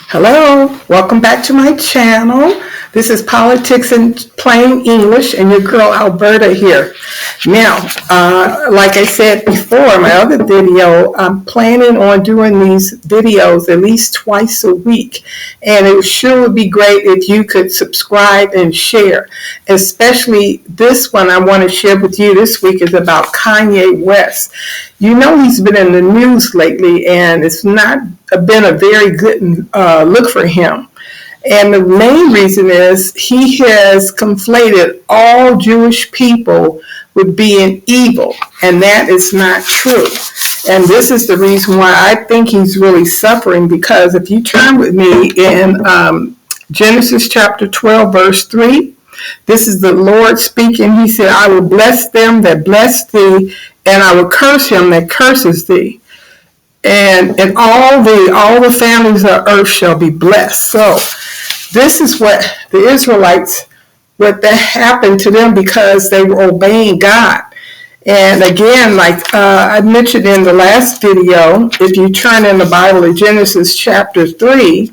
Hello, welcome back to my channel. This is Politics in Plain English and your girl Alberta here. Now, like I said before in my other video, I'm planning on doing these videos at least twice a week. And it sure would be great if you could subscribe and share. Especially this one I want to share with you this week is about Kanye West. You know he's been in the news lately and it's not been a very good look for him. And the main reason is he has conflated all Jewish people with being evil, and that is not true. And this is the reason why I think he's really suffering, because if you turn with me in Genesis chapter 12, verse 3, this is the Lord speaking. He said, I will bless them that bless thee, and I will curse him that curses thee. And all the families of earth shall be blessed. So this is what the Israelites, what that happened to them because they were obeying God. And again, like I mentioned in the last video, if you turn in the Bible to Genesis chapter 3,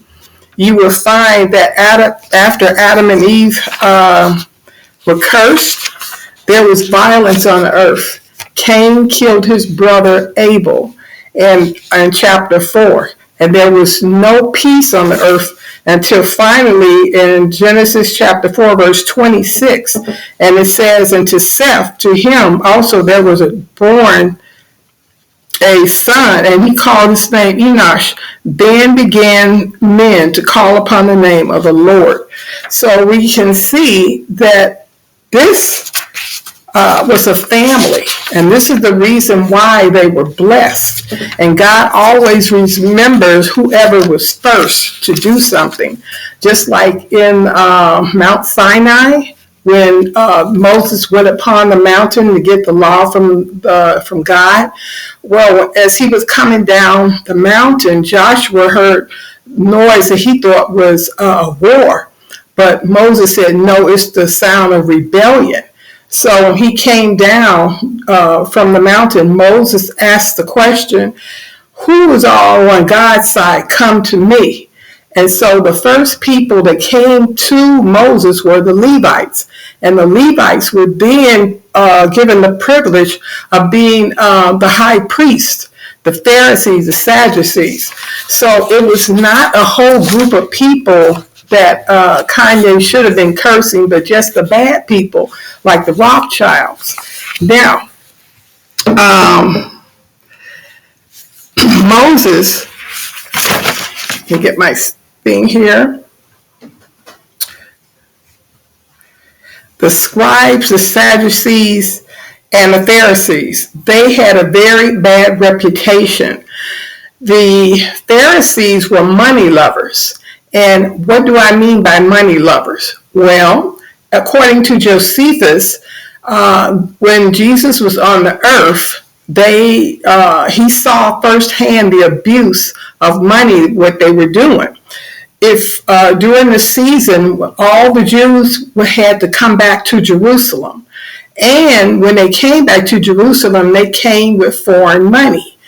you will find that after Adam and Eve were cursed, there was violence on the earth. Cain killed his brother Abel in chapter 4. And there was no peace on the earth until finally in Genesis chapter 4, verse 26. And it says, and to Seth, to him also there was born a son, and he called his name Enosh. Then began men to call upon the name of the Lord. So we can see that this was a family, and this is the reason why they were blessed. And God always remembers whoever was first to do something. Just like in Mount Sinai, when Moses went upon the mountain to get the law from God. Well, as he was coming down the mountain, Joshua heard noise that he thought was a war. But Moses said, no, it's the sound of rebellion. So when he came down from the mountain, Moses asked the question, who is all on God's side? Come to me. And so the first people that came to Moses were the Levites. And the Levites were then given the privilege of being the high priest, the Pharisees, the Sadducees. So it was not a whole group of people that Kanye should have been cursing, but just the bad people, like the Rothschilds. Now, Moses, let me get my thing here. The scribes, the Sadducees, and the Pharisees, they had a very bad reputation. The Pharisees were money lovers. And what do I mean by money lovers? Well, according to Josephus, when Jesus was on the earth, he saw firsthand the abuse of money, what they were doing. If during the season, all the Jews had to come back to Jerusalem. And when they came back to Jerusalem, they came with foreign money.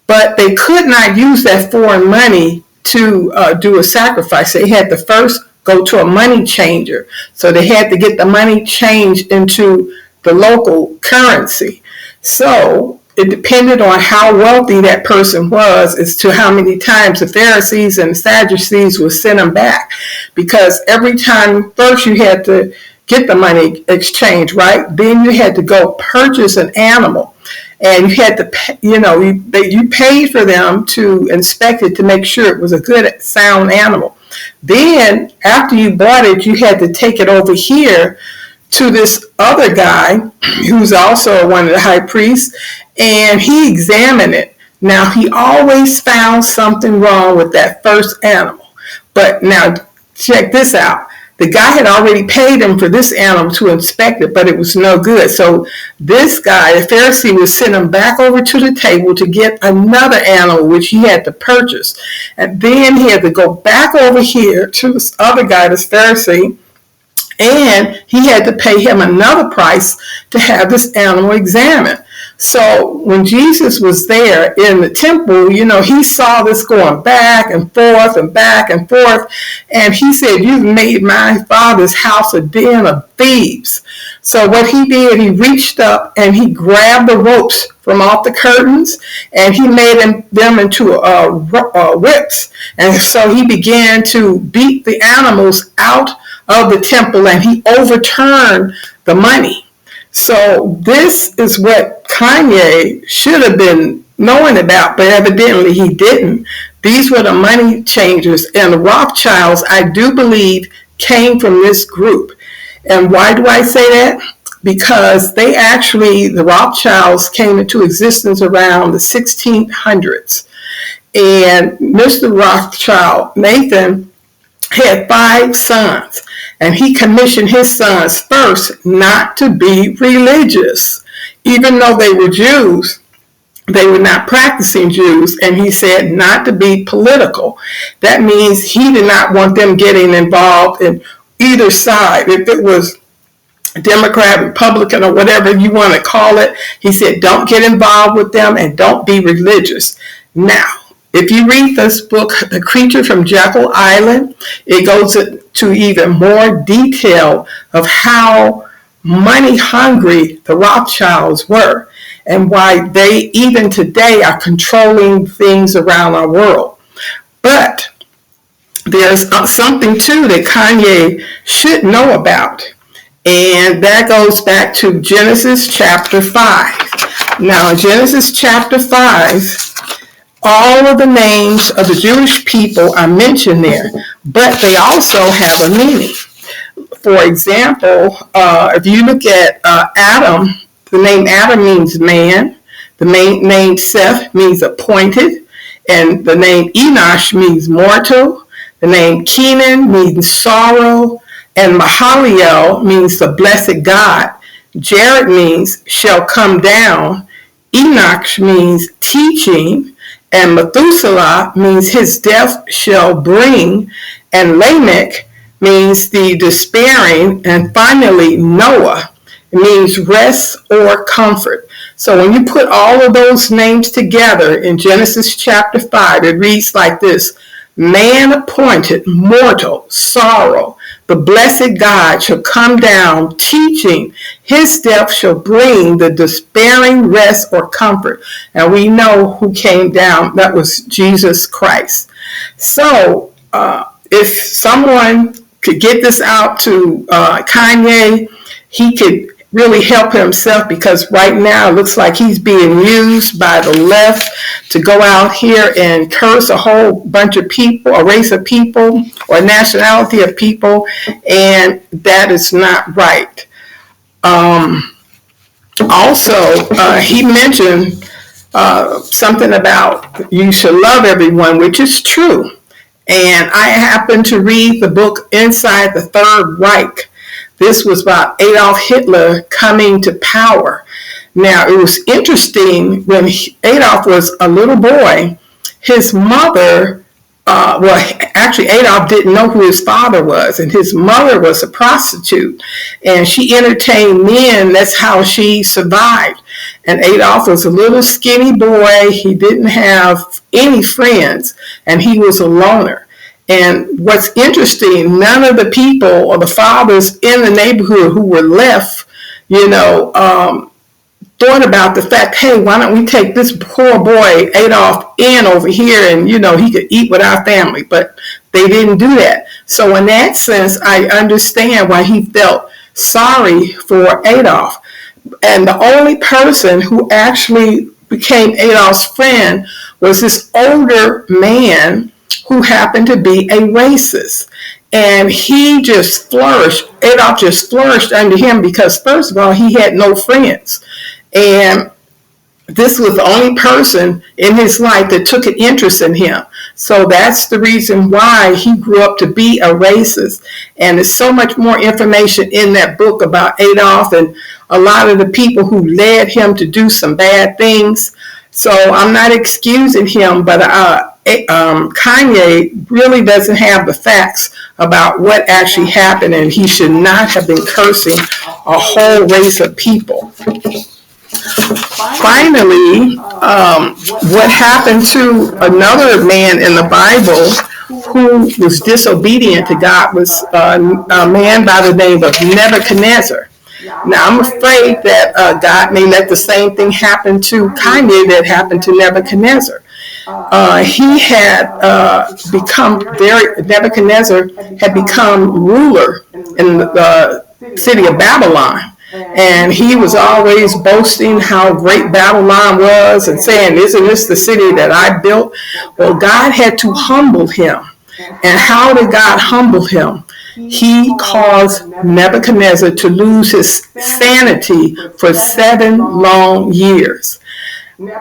But they could not use that foreign money to do a sacrifice. They had to first go to a money changer. So they had to get the money changed into the local currency. So it depended on how wealthy that person was as to how many times the Pharisees and the Sadducees would send them back. Because every time, first you had to get the money exchange, right? Then you had to go purchase an animal. And you had to, you paid for them to inspect it to make sure it was a good, sound animal. Then, after you bought it, you had to take it over here to this other guy, who's also one of the high priests, and he examined it. Now, he always found something wrong with that first animal. But now, check this out. The guy had already paid him for this animal to inspect it, but it was no good. So this guy, the Pharisee, was send him back over to the table to get another animal, which he had to purchase. And then he had to go back over here to this other guy, this Pharisee, and he had to pay him another price to have this animal examined. So when Jesus was there in the temple, he saw this going back and forth and back and forth. And he said, "You've made my Father's house a den of thieves." So what he did, he reached up and he grabbed the ropes from off the curtains, and he made them into whips. And so he began to beat the animals out of the temple, and he overturned the money. So this is what Kanye should have been knowing about, but evidently he didn't. These were the money changers, and the Rothschilds, I do believe, came from this group. And why do I say that? Because the Rothschilds came into existence around the 1600s. And Mr. Rothschild, Nathan, had 5 sons. And he commissioned his sons first not to be religious. Even though they were Jews, they were not practicing Jews. And he said not to be political. That means he did not want them getting involved in either side. If it was Democrat, Republican, or whatever you want to call it, he said don't get involved with them and don't be religious. Now, if you read this book, The Creature from Jekyll Island, it goes to even more detail of how money hungry the Rothschilds were and why they even today are controlling things around our world. But there's something too that Kanye should know about, and that goes back to Genesis chapter 5. Now, in Genesis chapter 5, all of the names of the Jewish people are mentioned there, but they also have a meaning. For example, if you look at Adam, the name Adam means man, the name Seth means appointed, and the name Enosh means mortal, the name Kenan means sorrow, and Mahaliel means the blessed God. Jared means shall come down, Enoch means teaching, and Methuselah means his death shall bring, and Lamech means the despairing, and finally Noah means rest or comfort. So when you put all of those names together in Genesis chapter 5, it reads like this: man appointed, mortal, sorrow, the blessed God shall come down, teaching, his death shall bring the despairing rest or comfort. And we know who came down, that was Jesus Christ. So if someone could get this out to Kanye, he could really help himself, because right now it looks like he's being used by the left to go out here and curse a whole bunch of people, a race of people, or a nationality of people, and that is not right. Also, he mentioned something about you should love everyone, which is true. And I happened to read the book Inside the Third Reich. This was about Adolf Hitler coming to power. Now, it was interesting when Adolf was a little boy, his mother, actually Adolf didn't know who his father was, and his mother was a prostitute, and she entertained men. That's how she survived. And Adolf was a little skinny boy. He didn't have any friends, and he was a loner. And what's interesting, none of the people or the fathers in the neighborhood who were left, thought about the fact, hey, why don't we take this poor boy Adolf in over here and, he could eat with our family. But they didn't do that. So in that sense, I understand why he felt sorry for Adolf. And the only person who actually became Adolf's friend was this older man who happened to be a racist. And he just flourished. Adolf just flourished under him because, first of all, he had no friends. And this was the only person in his life that took an interest in him. So that's the reason why he grew up to be a racist. And there's so much more information in that book about Adolf and a lot of the people who led him to do some bad things. So I'm not excusing him, but Kanye really doesn't have the facts about what actually happened, and he should not have been cursing a whole race of people. finally, what happened to another man in the Bible who was disobedient to God was a man by the name of Nebuchadnezzar. Now, I'm afraid that God may let the same thing happen to Kanye that happened to Nebuchadnezzar. He had Nebuchadnezzar had become ruler in the city of Babylon. And he was always boasting how great Babylon was and saying, isn't this the city that I built? Well, God had to humble him. And how did God humble him? He caused Nebuchadnezzar to lose his sanity for 7 long years.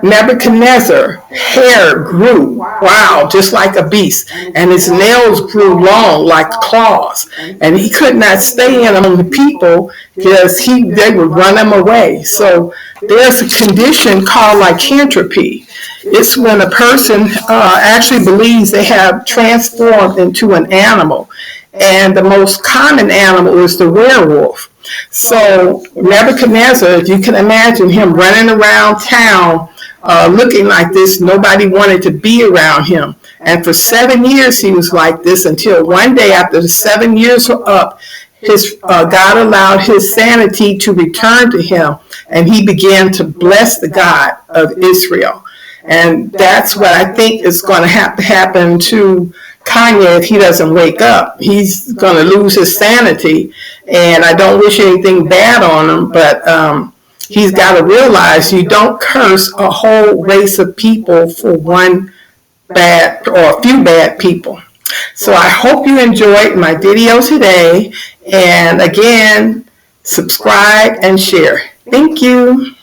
Nebuchadnezzar hair grew, wow, just like a beast, and his nails grew long like claws, and he could not stay in among the people because they would run him away. So there's a condition called lycantropy. It's when a person actually believes they have transformed into an animal, and the most common animal is the werewolf. So Nebuchadnezzar, if you can imagine him running around town looking like this, nobody wanted to be around him. And for 7 years he was like this until one day after the 7 years were up, God allowed his sanity to return to him, and he began to bless the God of Israel. And that's what I think is going to have to happen to Kanye if he doesn't wake up. He's going to lose his sanity, and I don't wish anything bad on him, but he's got to realize you don't curse a whole race of people for one bad or a few bad people. So I hope you enjoyed my video today, and again, subscribe and share. Thank you.